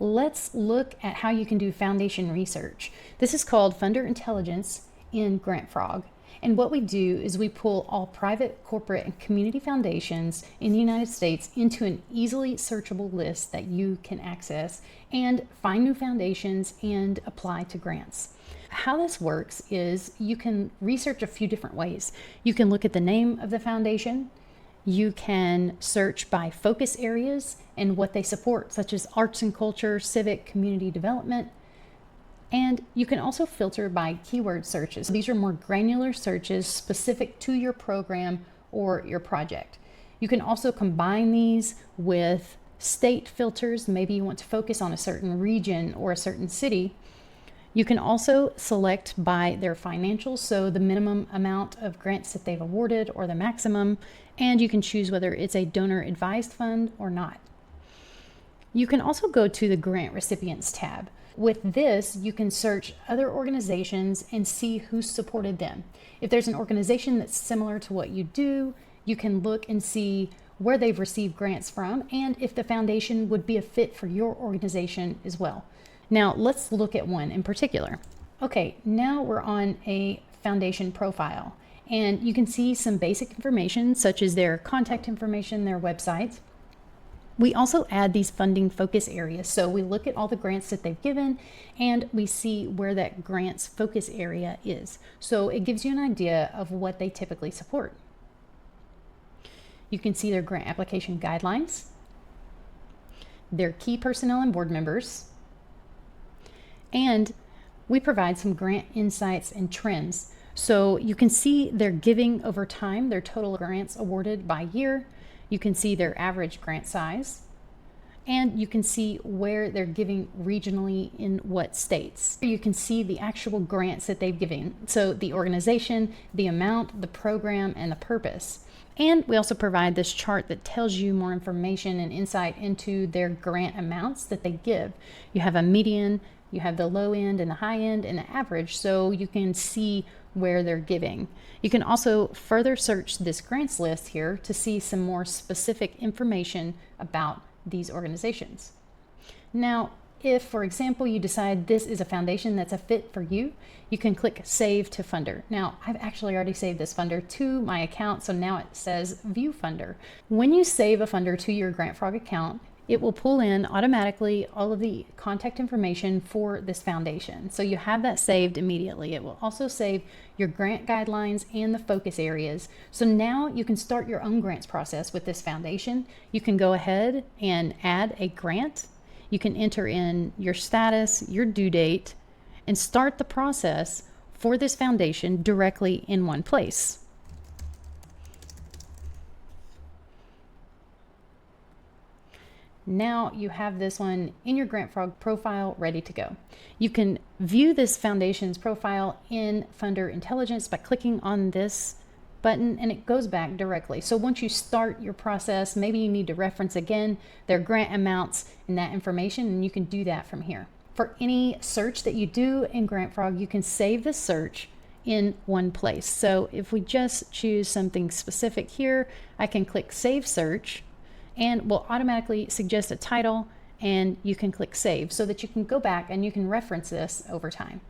let's look at how you can do foundation research. This is called Funder Intelligence in GrantFrog. And what we do is we pull all private, corporate, and community foundations in the United States into an easily searchable list that you can access and find new foundations and apply to grants. How this works is you can research a few different ways. You can look at the name of the foundation. You can search by focus areas and what they support, such as arts and culture, civic, community development. And you can also filter by keyword searches. These are more granular searches specific to your program or your project. You can also combine these with state filters. Maybe you want to focus on a certain region or a certain city. You can also select by their financials, so the minimum amount of grants that they've awarded or the maximum, and you can choose whether it's a donor advised fund or not. You can also go to the Grant Recipients tab. With this, you can search other organizations and see who supported them. If there's an organization that's similar to what you do, you can look and see where they've received grants from and if the foundation would be a fit for your organization as well. Now, let's look at one in particular. Okay, now we're on a foundation profile, and you can see some basic information such as their contact information, their website. We also add these funding focus areas. So we look at all the grants that they've given and we see where that grant's focus area is. So it gives you an idea of what they typically support. You can see their grant application guidelines, their key personnel and board members, and we provide some grant insights and trends. So you can see their giving over time, their total grants awarded by year. You can see their average grant size, and you can see where they're giving regionally in what states. You can see the actual grants that they've given. So the organization, the amount, the program, and the purpose. And we also provide this chart that tells you more information and insight into their grant amounts that they give. You have a median, you have the low end and the high end and the average, so you can see where they're giving. You can also further search this grants list here to see some more specific information about these organizations. Now, if, for example, you decide this is a foundation that's a fit for you, you can click Save to Funder. Now, I've actually already saved this funder to my account, so now it says View Funder. When you save a funder to your GrantFrog account, it will pull in automatically all of the contact information for this foundation. So you have that saved immediately. It will also save your grant guidelines and the focus areas. So now you can start your own grants process with this foundation. You can go ahead and add a grant. You can enter in your status, your due date, and start the process for this foundation directly in one place. Now you have this one in your GrantFrog profile ready to go. You can view this foundation's profile in Funder Intelligence by clicking on this button, and it goes back directly. So once you start your process, maybe you need to reference again their grant amounts and that information, and you can do that from here. For any search that you do in GrantFrog, you can save the search in one place. So if we just choose something specific here, I can click Save Search, and will automatically suggest a title, and you can click Save so that you can go back and you can reference this over time.